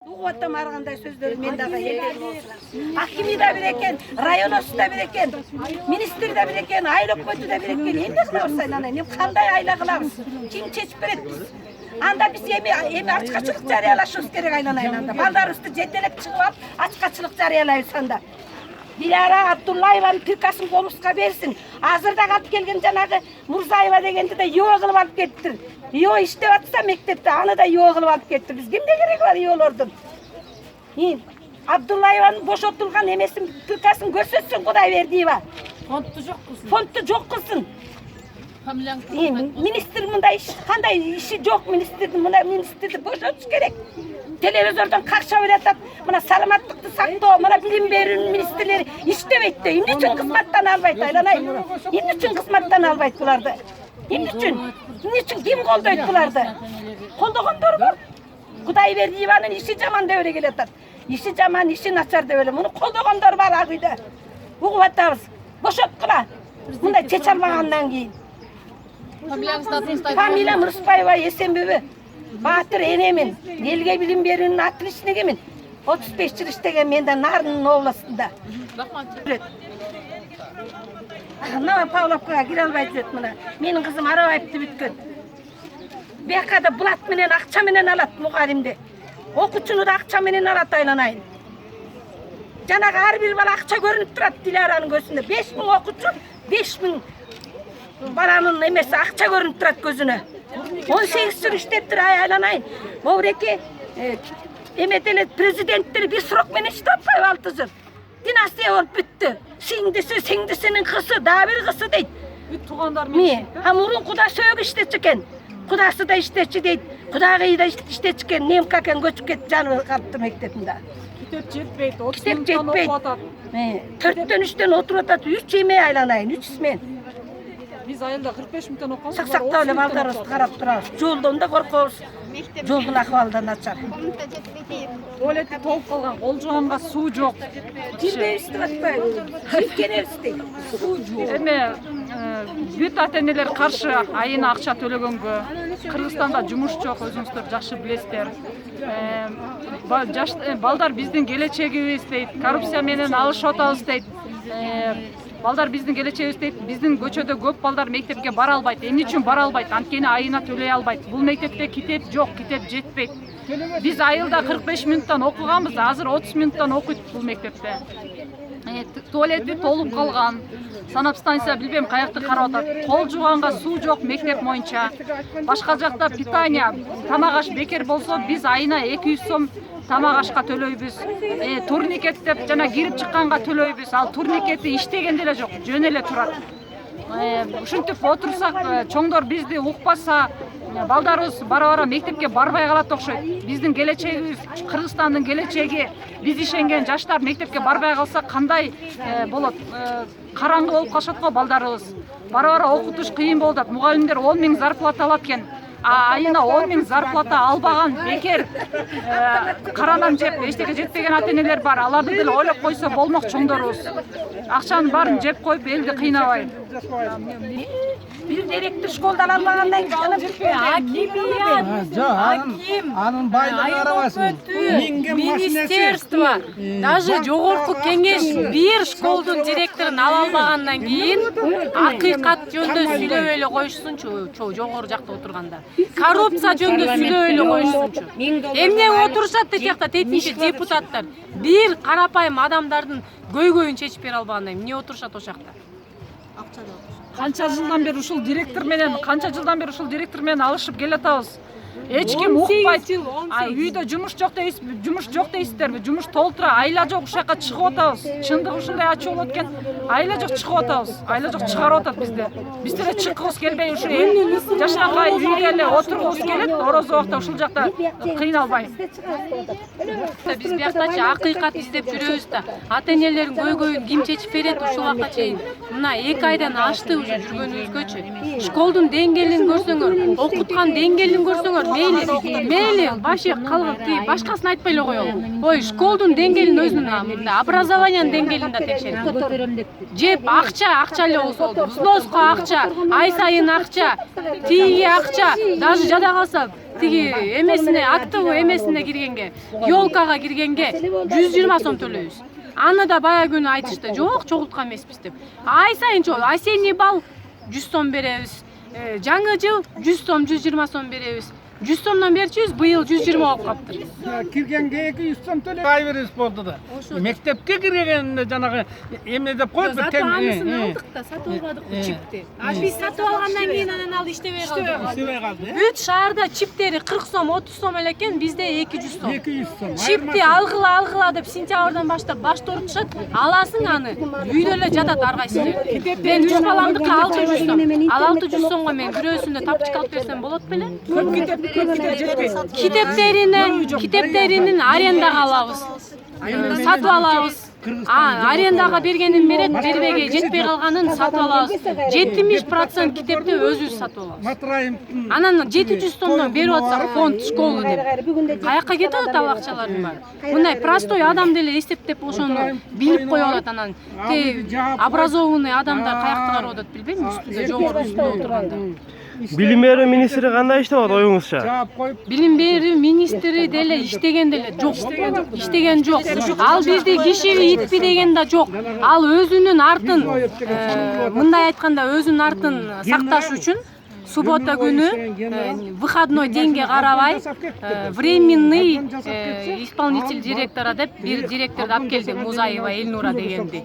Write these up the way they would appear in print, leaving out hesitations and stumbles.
Угуаттам аргандай сөздөр мен дагы Акими да бир экен, районосы да бир экен, министр да бир экен, айыл өкмөтү да бир экен. Эмне кылабыз айнанай? Эми кандай айла кылабыз? Ким чечип берет биз? Анда биз эми ачкачылык жарыялашыбыз керек айнанай анда. Балдарыбызды жетелеп чыгып алып, ачкачылык жарыялайбыз анда. Диляра Абдуллаеванын пиркасын колубузга берсин. Азырда калып келген жанагы Мурзаева дегенди да йоо кылып алып кетиптир. Йоо иштеп атса мектепте аны да йоо кылып алып кетти. Биз кимде кереги бар йоолордун? Абдуллаеванын бошотулган эмесин пиркасын көрсөтсүн Кудайбердиева. Фондту жок кылсын. Фондту жок кылсын. Министр мындай иш, кандай иши жок министрдин, мына министрди бошотуш керек. Телевизордон какша берип атат. Мына саламаттыкты сактоо, мына билим берүүнүн министрлери иштебейт да. Эмне үчүн кызматтан албайт айланай? Эмне үчүн кызматтан албайт буларды? Эмне үчүн? Эмне үчүн ким колдойт буларды? Колдогондор бар. Кудайбердиеванын иши жаман деп эле келатат. Иши жаман, иши начар деп эле. Муну колдогондор бар ак үйдө. Угуп атабыз. Бошоткула. Мындай чече албагандан кийин. Фамилиям Рыспаева Эсенбеби. Батыр энемин. Элге билим берүүнүн отличнигимин. 35 жыл иштеген мен да Нарын областында. Мына Павловкага кире албай жүрөт мына. Менин кызым Арабаевди бүткөн. Бияка да булат менен акча менен алат мугалимди. Окуучуну да акча менен алат айланайын. Жанагы ар бир бала акча көрүнүп турат Диляранын көзүндө. 5000 окуучу, 5000 баланын эмеси акча көрүнүп турат көзүнө. 18 жыл иштептир айланайын. Могуреке эметеле президенттер бир срок менен иштеп атпайбы 6 жыл. Династия болуп бүттү. Сиңдисинин кызы, дагы бир кызы дейт. Бүт туугандар менен. Мурун кудасы өг иштечү экен. Кудасы да иштечү дейт. Кудагый да иштечү экен. Немка экен көчүп кетип жаныбы калыптыр мектебинде. Китеп жетпейт, 30 мүнөттөн окуп атат. 4-төн 3төн отуруп атат. 3 эме айланайын, 3 смен. Биз айылда 45 мүнөттөн окуйбуз. Саксактап эле балдарыбызды карап турабыз. Жолдон да коркобуз. Жолдун акыбалы да начар. Туалети толуп калган, кол жуганга суу жок. Кирбейбиз деп атпайбы? Киргенебиз дейт. Суу жок. Эме бүт ата-энелер каршы айына акча төлөгөнгө. Кыргызстанда жумуш жок, өзүңүздөр жакшы билесиздер. Балдар биздин келечегибиз дейт. Коррупция менен алышып атабыз дейт. Балдар биздин келечегибиз дейт. Биздин көчөдө көп балдар мектепке бара албайт. Эмне үчүн бара албайт? Анткени айына төлөй албайт. Бул мектепте китеп жок, китеп жетпейт. Биз айылда 45 мүнөттөн окуганбыз, азыр 30 мүнөттөн окуйт бул мектепте. Туалети толуп калган. Санапстанция билбейм каякты карап атат. Кол жуганга суу жок мектеп боюнча. Башка жакта питание, тамак аш бекер болсо биз айына 200 сом тамак ашка төлөйбүз. Турникет деп жана кирип чыкканга төлөйбүз. Ал турникети иштеген деле жок, жөн эле турат. Ушинтип отурсак, чоңдор бизди укпаса, балдарыбыз бара-бара мектепке барбай калат окшойт. Биздин келечегибиз, Кыргызстандын келечеги, биз ишенген жаштар мектепке барбай калса кандай болот? Караңгы болуп калышат го балдарыбыз. Бара-бара окутуш кыйын болуп атат. Мугалимдер 10 000 зарплата алат экен. Айына 10 000 зарплата албаган бекер каранан жеп, эчтеке жетпеген ата-энелер бар. Аларды деле ойлоп койсо болмок чоңдорубуз. Акчанын баарын жеп коюп элди кыйнабай. Бир директор школдан албагандан кийин анын байлыгы карабасын. Министерство, даже жогорку кеңеш бир школдун директорун ала албагандан кийин акыйкат жөнүндө сүйлөбөй эле коюшсунчу, жогору жакта отурганда. Коррупция жөнүндө сүйлөбөй эле коюшсунчу. Эмне отурушат тил жакта тетинчи депутаттар? Бир карапайым адамдардын көйгөйүн чечип бере албагандай эмне отурушат ошол жакта? Канча жылдан бери ушул директор менен алышып келатабыз. Эч ким укпайт. Үйдө жумуш жок дейсиздерби? Жумуш толтура, айла жок, ушакка чыгып атабыз. Чындыгы ушундай ачуу болот экен. Айла жок чыгып атабыз. Айла жок чыгарып атат бизди. Биз деле чыккыбыз келбей ушу жашанкай үйгө эле отургубуз келет. Орозо убакта ушул жакта кыйналбай. Биз биякчы акыйкат издеп жүрөбүз да. Ата-энелердин көйгөйүн ким чечип берет ушул убакка чейин? Мына 2 айдан ашты уже жүргөнүбүзгөчү. Школдун деңгээлин көрсөңөр, окуткан деңгээлин көрсөңөр, мейли башы калган башкасын айтпай эле коелу. Ой, школдун деңгээлин өзүнүн образованиянын деңгээлин да текшерип. Жеп акча эле болсо, взноско акча, ай сайын акча, тиги акча, даже жада калса тиги эмесине актовый эмесине киргенге, ёлкага киргенге 120 сом төлөйбүз. Аны да баягы күнү айтышты, жок, чогулткан эмеспиз деп. Ай сайын осенний бал 100 сом беребиз. Жаңы жыл 100 сом, 120 сом беребиз. 100 сомдон берчүбүз, быйыл 120 болуп калыптыр. Киргенге 200 сом төлөп ай беребиз болду да. Мектепке киргенде жанагы эмне деп коюп Зато анысын алдык да, сатып албадык чипти. Биз сатып алгандан кийин анан ал иштебей калды. иштебей калды. Бүт шаарда чиптери 40 сом, 30 сом эле экен, бизде 200 сом. 200 сом. Чипти алгыла деп сентябрдан баштап баш тартышат. Аласың аны. Үйдө эле жатат ар кайсы жер. Мен 3 баламдыкы 600 сом. Ал 600 сомго мен бирөөсүндө тапчык алып берсем болот беле? Китептеринин арендага алабыз. Сатып алабыз. Арендага бергенин берет, бербеге жетпей калганын сатып алабыз. 70% китепти өзүбүз сатып алабыз. Анан 700 сомдон берип атсак фонд школы деп. Каяка кетип атат ал акчалардын баары? Мындай простой адам деле эстептеп ошону билип коюп атат анан. Образованный адамдар каякта карап атат билбейм, үстүндө жогору үстүндө отурганда. Билим берүү министри кандай иштеп атат оюңузча? Билим берүү министри деле иштеген деле жок. Иштеген жок. Ал бизди кишиби итпи деген да жок. Ал өзүнүн артын, мындай айтканда өзүнүн артын сакташ үчүн суббота күнү выходной деньги карабай временный исполнитель директора деп бир директорду алып келди, Музаева Эльнура дегенди.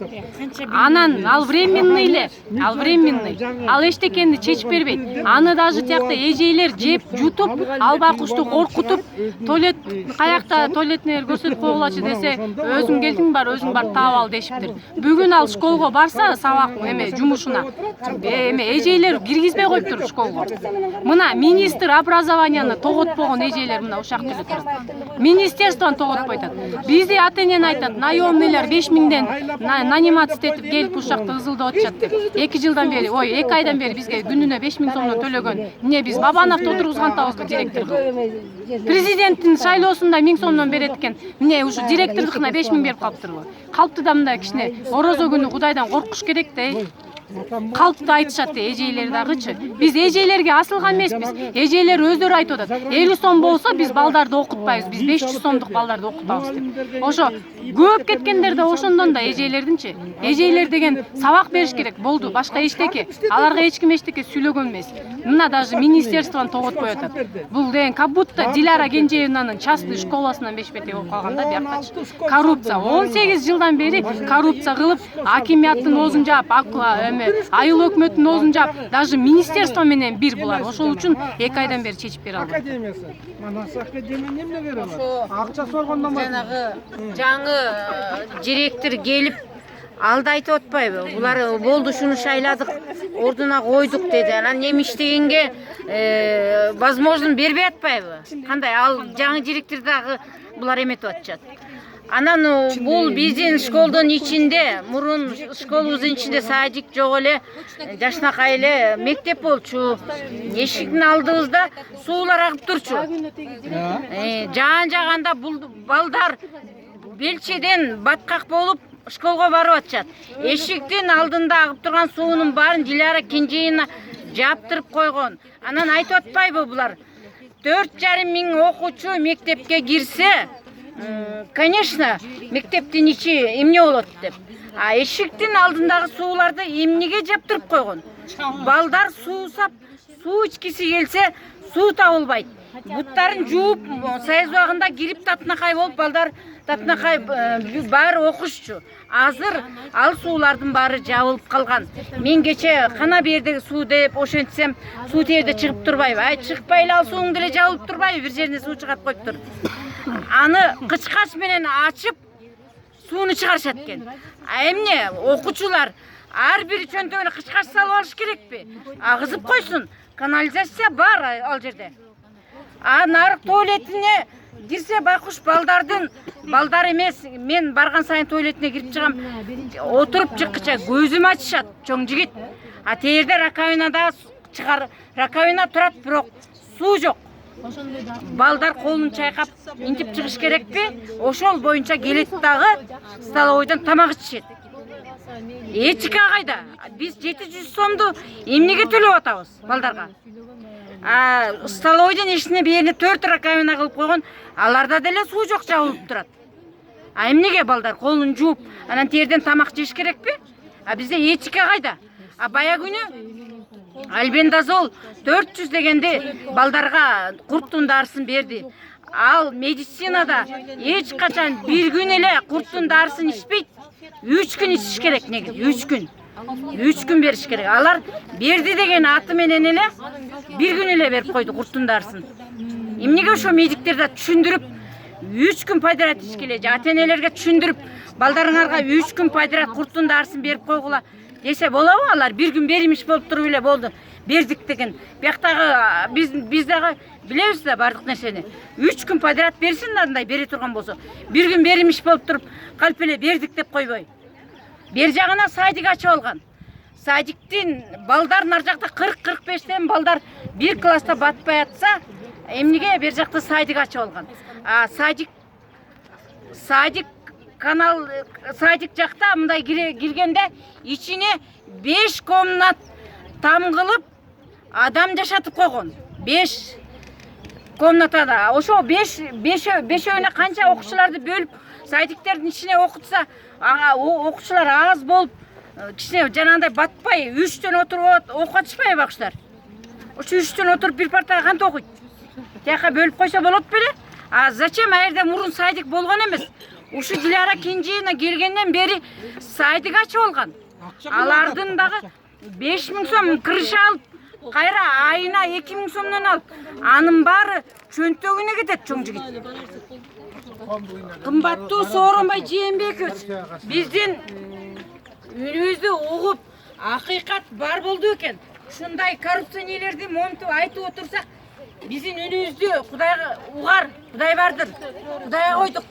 Анан ал временный эле, ал эчтекенди чечип бербейт. Аны даже тиякта эжейлер жеп жутуп, алба кушту коркутуп, туалет каякта туалетнер көрсөтүп койгулачы десе, өзүң келдиң бар, өзүң бар таап ал дешиптир. Бүгүн ал школго барса, сабак жумушуна эжейлер киргизбей коюптур школго. Мына министр образованияны тоготпогон эжелер мына ушак деле турат. Министерствону тоготпой атат. Бизди ата-энен айтат, наемныйлар 5000ден нанимация этип келип ушакта ызылдап атышат деп. 2 жылдан бери, 2 айдан бери бизге күнүнө 5000 сомдон төлөгөн. Эмне биз Бабановду отургузган атабызбы директор кылып? Президенттин шайлоосунда 1000 сомдон берет экен. Эмне ушу директордукуна 5000 берип калыптырбы? Калпты да мындай кичине орозо күнү Кудайдан коркуш керек да. Калпты айтышат эжейлер дагычы. Биз эжейлерге асылган эмеспиз. Эжейлер өздөрү айтып атат. 50 сом болсо биз балдарды окутпайбыз. Биз 500 сомдук балдарды окутабыз деп. Ошо көп кеткендер да ошондон да эжейлердинчи. Эжейлер деген сабак бериш керек болду. Башка эчтеке. Аларга эч ким эчтеке сүйлөгөн эмес. Мына даже министерствону тоготпой атат. Бул деген как будто Диляра Кенжеевнанын частный школасынан бешбетек болуп калганда биякчы. Коррупция 18 жылдан бери коррупция кылып, акимияттын оозун жаап, айыл өкмөттүн оозун жаап, даже министерство менен бир булар. Ошол үчүн 2 айдан бери чечип бере албайт. Академиясы. Манас академия эмне керек? Акча соргондон жанагы жаңы директор келип алды айтып атпайбы? Булар болду шуну шайладык, ордуна койдук деди. Анан эми иштегенге возможно бербей атпайбы? Кандай ал жаңы директор дагы булар эметип атышат. Анан бул биздин школдун ичинде, мурун школубуздун ичинде садик жок эле, жашнакай эле мектеп болчу. Эшиктин алдыбызда суулар агып турчу. Жаан жаганда бул балдар белчеден баткак болуп школго барып атышат. Эшиктин алдында агып турган суунун баарын Диляра Кенжеевна жаптырып койгон. Анан айтып атпайбы булар? 4,5 миң окуучу мектепке кирсе, конечно, мектептин ичи эмне болот деп. А эшиктин алдындагы сууларды эмнеге жаптырып койгон? Балдар суусап, суу ичкиси келсе, суу табылбайт. Буттарын жууп, саяз убагында кирип татынакай болуп, балдар татынакай баары окушчу. Азыр ал суулардын баары жабылып калган. Мен кече кана бердеги суу деп ошентсем, суу терде чыгып турбайбы? Ай, чыкпай эле ал сууң деле жабылып турбайбы? Бир жерине суу чыгарып коюптур. Аны кычкач менен ачып сууну чыгарышат экен. А эмне окуучулар ар бир чөнтөгүнө кычкач салып алыш керекпи? Агызып койсун. Канализация бар ал жерде. А нарык туалетине кирсе байкуш балдар эмес, мен барган сайын туалетине кирип чыгам. Отуруп чыккыча көзүм ачышат, чоң жигит. А терде раковинада раковина турат, бирок суу жок. Балдар колун чайкап интип чыгыш керекпи? Ошол боюнча келет дагы столовойдон тамак ичишет. Этика кайда? Биз 700 сомду эмнеге төлөп атабыз балдарга? столовойдон ичине берине 4 раковина кылып койгон, аларда деле суу жок, жабылып турат. Эмнеге балдар колун жууп, анан терден тамак жеш керекпи? Бизде этика кайда? Бая күнү альбендазол 400 дегенде балдарга курттун дарысын берди. Ал медицинада эч качан бир күн эле курттун дарысын ичпейт. 3 күн ичиш керек негизи, 3 күн. 3 күн бериш керек. Алар берди деген аты менен эле бир күн эле берип койду курттун дарысын. Эмнеге ошо медиктерди түшүндүрүп 3 күн пайдалат ичкеле, ата-энелерге түшүндүрүп, балдарыңарга 3 күн пайдалат курттун дарысын берип койгула десе болобу? Алар бир күн беримиш болуп туруп эле болду. Бердик деген. Бияктагы биз дагы билебиз да бардык нерсени. 3 күн пайдалат берсин, андай бере турган болсо. Бир күн беримиш болуп туруп, калп эле бердик деп койбой. Бер жагына садик ачып алган. Садиктин балдар нар жакта 40-45тен балдар бир класста батпай атса, эмнеге бер жакта садик ачып алган. Садик канал садик жакта мындай киргенде ичине 5 комнат там кылып адам жашатып койгон. 5 комнатада. Ошо 5-бешөөнө канча окуучуларды бөлүп садиктердин ичине окутса, окуучулар аз болуп, кичине жанагындай батпай 3төн отуруп окуп атышпайбы бакчылар? Ошо 3төн отуруп бир партага кантип окуйт? Тияка бөлүп койсо болот беле? Зачем айрда мурун садик болгон эмес? Ушу Диляра Кенжеевна келгенден бери садик ачып алган. Алардын дагы 5000 сом крыша алып, кайра айына 2000 сомдон алып, анын баары чөнтөгүнө кетет чоң жигит. Кымбаттуу Сооронбай Жээнбекович, биздин үнүбүздү угуп, акыйкат бар болду экен. Ушундай коррупционерлерди монтуп айтып отурсак, биздин үнүбүздү Кудайга угар, Кудай бардыр. Кудайга койдук.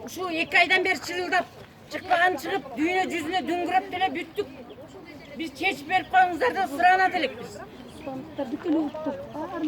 Ушу 2 айдан бери чырылдап, чыкпаган чыгып, дүйнө жүзүнө дүңгүрөп деле бүттүк. Биз чечип берип коюңуздар деп суранат элекпиз.